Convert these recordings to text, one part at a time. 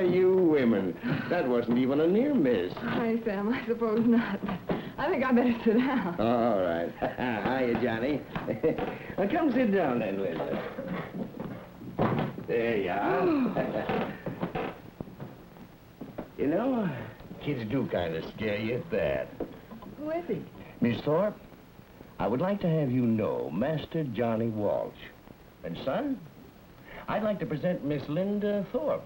You women. That wasn't even a near miss. Hi, Sam. I suppose not. I think I better sit down. All right. Hiya, Johnny. Well, come sit down then, Linda. There you are. You know, kids do kind of scare you at that. Who is he? Miss Thorpe, I would like to have you know Master Johnny Walsh. And, son, I'd like to present Miss Linda Thorpe,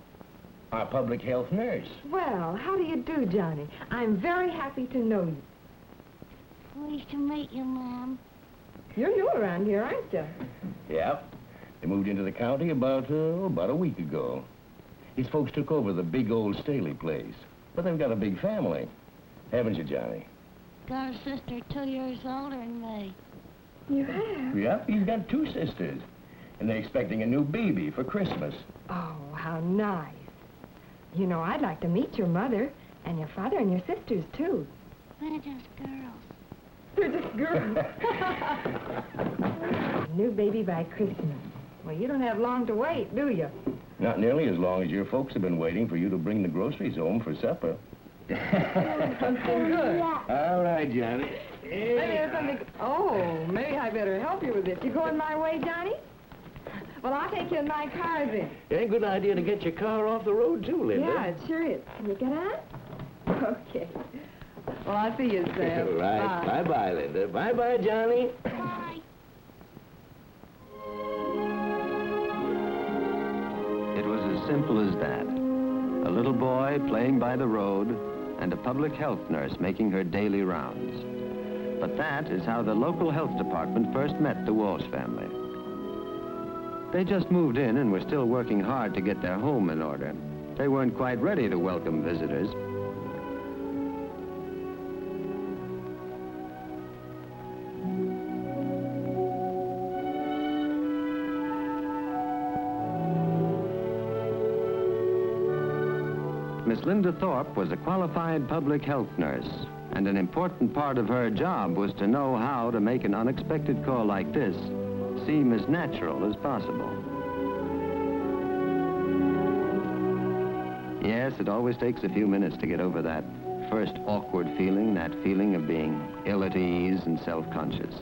our public health nurse. Well, how do you do, Johnny? I'm very happy to know you. Pleased to meet you, Ma'am. You're new around here, aren't you? Yep. They moved into the county about a week ago. His folks took over the big old Staley place. But they've got a big family. Haven't you, Johnny? Got a sister 2 years older than me. You have? Yep, he's got 2 sisters. And they're expecting a new baby for Christmas. Oh, how nice. You know, I'd like to meet your mother, and your father, and your sisters, too. They're just girls. They're just girls. New baby by Christmas. Well, you don't have long to wait, do you? Not nearly as long as your folks have been waiting for you to bring the groceries home for supper. Something good. All right, Johnny. Maybe there's something... Oh, maybe I better help you with this. You going my way, Johnny? Well, I'll take you in my car then. It ain't a good idea to get your car off the road, too, Linda. Yeah, it sure is. Can you get out? Okay. Well, I'll see you, Sam. Right. Bye-bye, Linda. Bye-bye, Johnny. Bye. It was as simple as that. A little boy playing by the road and a public health nurse making her daily rounds. But that is how the local health department first met the Walsh family. They just moved in and were still working hard to get their home in order. They weren't quite ready to welcome visitors. Miss Linda Thorpe was a qualified public health nurse, and an important part of her job was to know how to make an unexpected call like this seem as natural as possible. Yes, it always takes a few minutes to get over that first awkward feeling, that feeling of being ill at ease and self-conscious.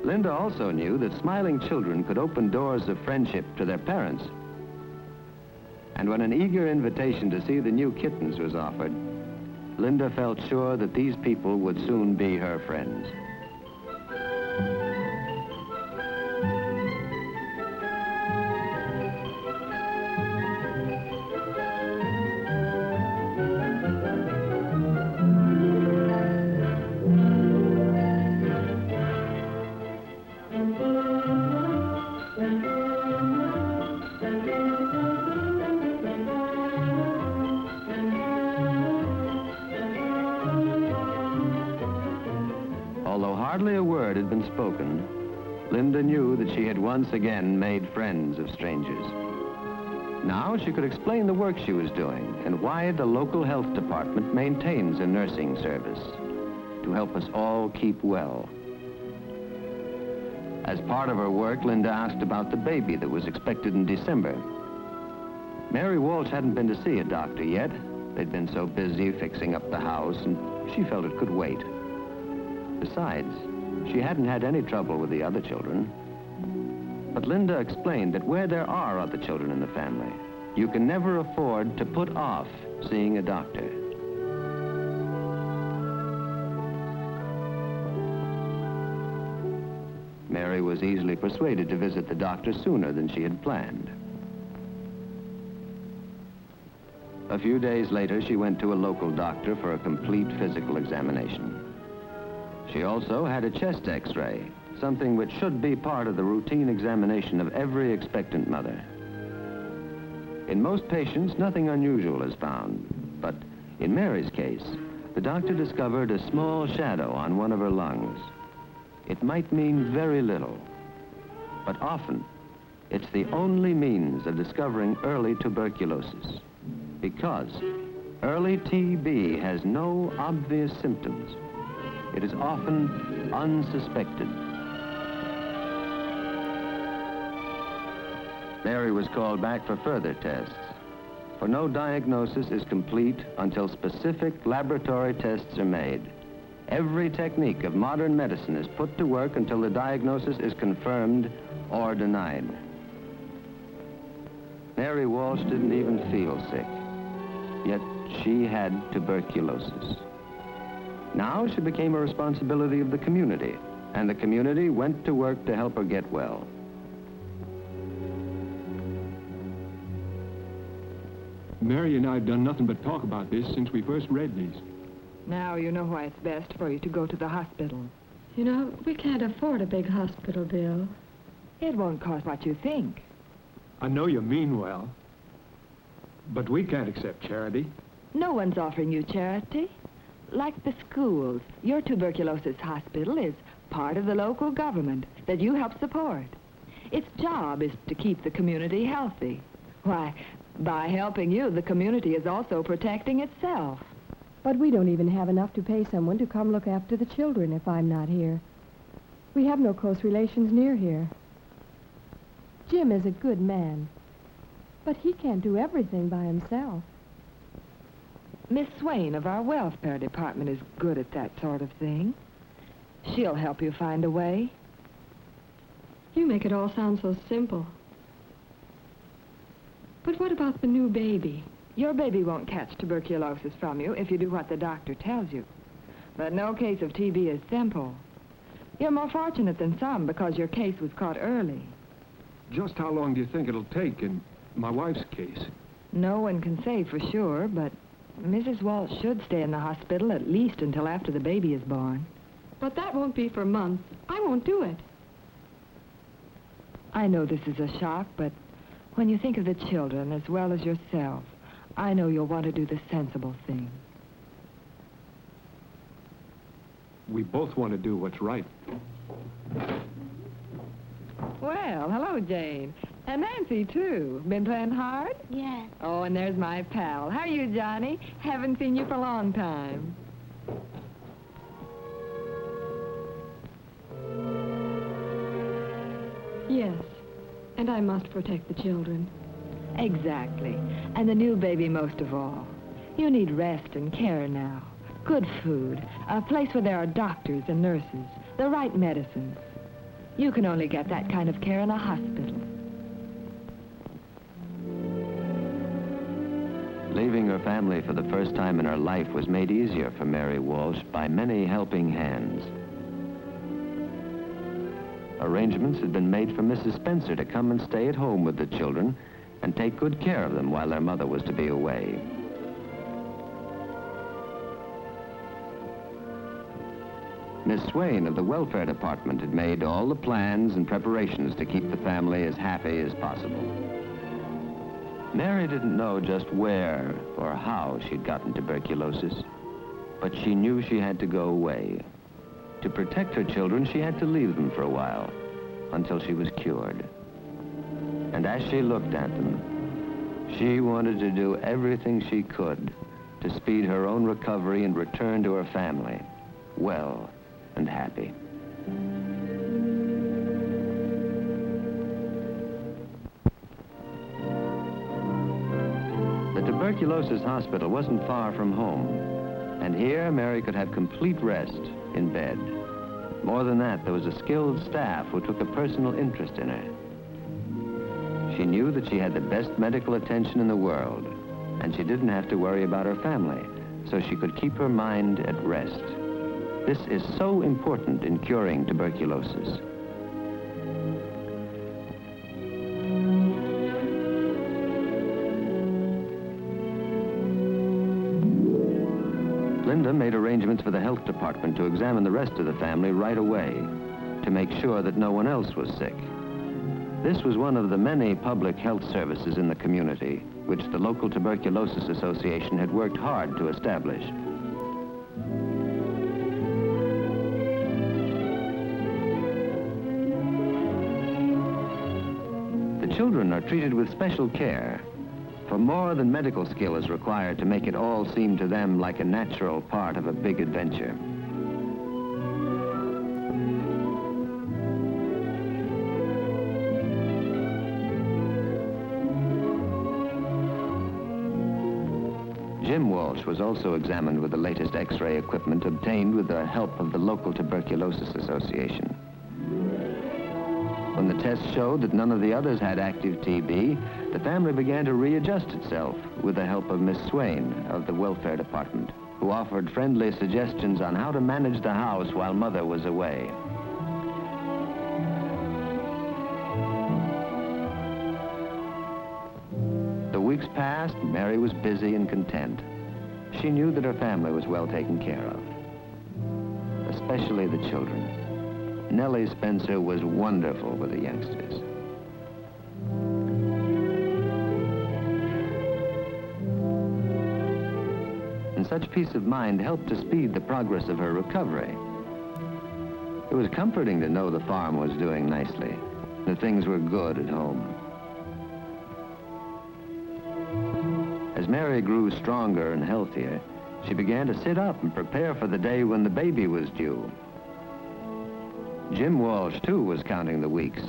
Linda also knew that smiling children could open doors of friendship to their parents. And when an eager invitation to see the new kittens was offered, Linda felt sure that these people would soon be her friends. Hardly a word had been spoken. Linda knew that she had once again made friends of strangers. Now she could explain the work she was doing and why the local health department maintains a nursing service to help us all keep well. As part of her work, Linda asked about the baby that was expected in December. Mary Walsh hadn't been to see a doctor yet. They'd been so busy fixing up the house, and she felt it could wait. Besides, she hadn't had any trouble with the other children. But Linda explained that where there are other children in the family, you can never afford to put off seeing a doctor. Mary was easily persuaded to visit the doctor sooner than she had planned. A few days later, she went to a local doctor for a complete physical examination. She also had a chest x-ray, something which should be part of the routine examination of every expectant mother. In most patients, nothing unusual is found, but in Mary's case, the doctor discovered a small shadow on one of her lungs. It might mean very little, but often it's the only means of discovering early tuberculosis, because early TB has no obvious symptoms. It is often unsuspected. Mary was called back for further tests, for no diagnosis is complete until specific laboratory tests are made. Every technique of modern medicine is put to work until the diagnosis is confirmed or denied. Mary Walsh didn't even feel sick, yet she had tuberculosis. Now she became a responsibility of the community, and the community went to work to help her get well. Mary and I have done nothing but talk about this since we first read these. Now you know why it's best for you to go to the hospital. You know, we can't afford a big hospital bill. It won't cost what you think. I know you mean well, but we can't accept charity. No one's offering you charity. Like the schools, your tuberculosis hospital is part of the local government that you help support. Its job is to keep the community healthy. Why, by helping you, the community is also protecting itself. But we don't even have enough to pay someone to come look after the children if I'm not here. We have no close relations near here. Jim is a good man, but he can't do everything by himself. Miss Swain of our welfare department is good at that sort of thing. She'll help you find a way. You make it all sound so simple. But what about the new baby? Your baby won't catch tuberculosis from you if you do what the doctor tells you. But no case of TB is simple. You're more fortunate than some because your case was caught early. Just how long do you think it'll take in my wife's case? No one can say for sure, but Mrs. Walsh should stay in the hospital at least until after the baby is born. But that won't be for months. I won't do it. I know this is a shock, but when you think of the children as well as yourself, I know you'll want to do the sensible thing. We both want to do what's right. Well, hello, Jane. And Nancy, too. Been playing hard? Yes. Oh, and there's my pal. How are you, Johnny? Haven't seen you for a long time. Yes, and I must protect the children. Exactly. And the new baby most of all. You need rest and care now. Good food, a place where there are doctors and nurses, the right medicines. You can only get that kind of care in a hospital. Leaving her family for the first time in her life was made easier for Mary Walsh by many helping hands. Arrangements had been made for Mrs. Spencer to come and stay at home with the children and take good care of them while their mother was to be away. Miss Swain of the welfare department had made all the plans and preparations to keep the family as happy as possible. Mary didn't know just where or how she'd gotten tuberculosis, but she knew she had to go away. To protect her children, she had to leave them for a while, until she was cured. And as she looked at them, she wanted to do everything she could to speed her own recovery and return to her family, well and happy. tuberculosis hospital wasn't far from home, and here Mary could have complete rest in bed. More than that, there was a skilled staff who took a personal interest in her. She knew that she had the best medical attention in the world, and she didn't have to worry about her family, so she could keep her mind at rest. This is so important in curing tuberculosis. Linda made arrangements for the health department to examine the rest of the family right away to make sure that no one else was sick. This was one of the many public health services in the community which the local Tuberculosis Association had worked hard to establish. The children are treated with special care, for more than medical skill is required to make it all seem to them like a natural part of a big adventure. Jim Walsh was also examined with the latest X-ray equipment obtained with the help of the local Tuberculosis Association. When the tests showed that none of the others had active TB, the family began to readjust itself with the help of Miss Swain of the welfare department, who offered friendly suggestions on how to manage the house while Mother was away. The weeks passed, Mary was busy and content. She knew that her family was well taken care of, especially the children. Nellie Spencer was wonderful with the youngsters. And such peace of mind helped to speed the progress of her recovery. It was comforting to know the farm was doing nicely, that things were good at home. As Mary grew stronger and healthier, she began to sit up and prepare for the day when the baby was due. Jim Walsh, too, was counting the weeks,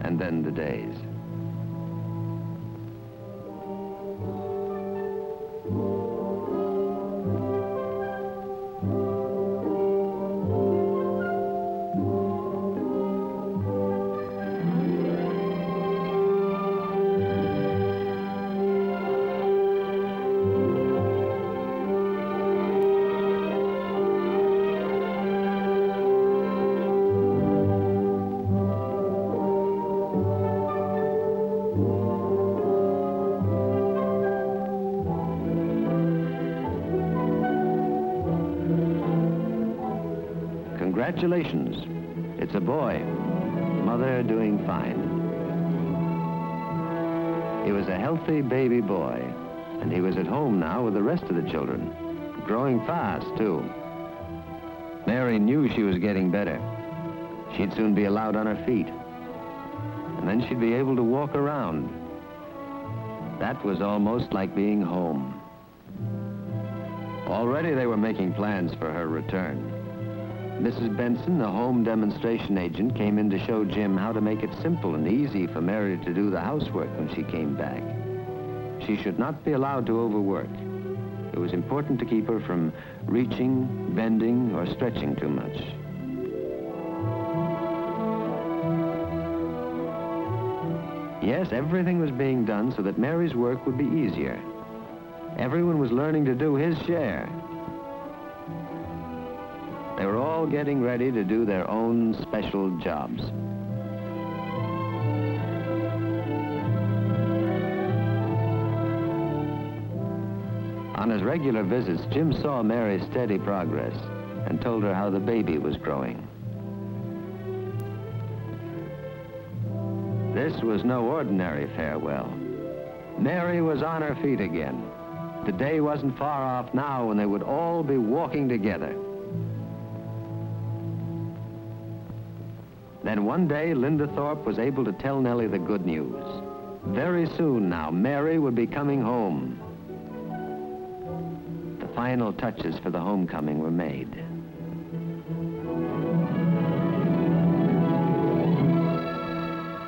and then the days. Congratulations, it's a boy. Mother doing fine. He was a healthy baby boy, and he was at home now with the rest of the children, growing fast, too. Mary knew she was getting better. She'd soon be allowed on her feet, and then she'd be able to walk around. That was almost like being home. Already they were making plans for her return. Mrs. Benson, the home demonstration agent, came in to show Jim how to make it simple and easy for Mary to do the housework when she came back. She should not be allowed to overwork. It was important to keep her from reaching, bending, or stretching too much. Yes, everything was being done so that Mary's work would be easier. Everyone was learning to do his share. They were all getting ready to do their own special jobs. On his regular visits, Jim saw Mary's steady progress and told her how the baby was growing. This was no ordinary farewell. Mary was on her feet again. The day wasn't far off now when they would all be walking together. Then one day, Linda Thorpe was able to tell Nellie the good news. Very soon now, Mary would be coming home. The final touches for the homecoming were made.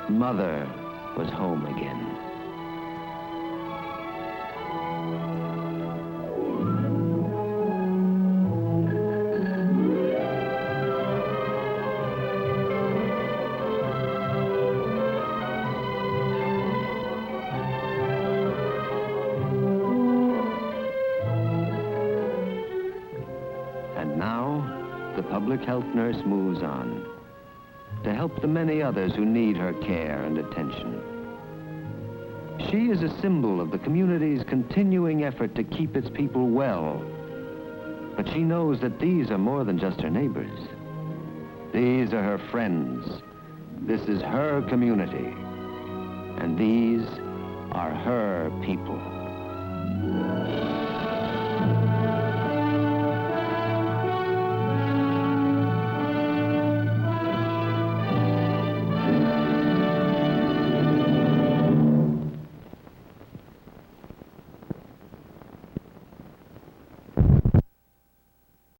Mother was home again. public health nurse moves on to help the many others who need her care and attention. She is a symbol of the community's continuing effort to keep its people well. But she knows that these are more than just her neighbors. These are her friends. This is her community. And these are her people.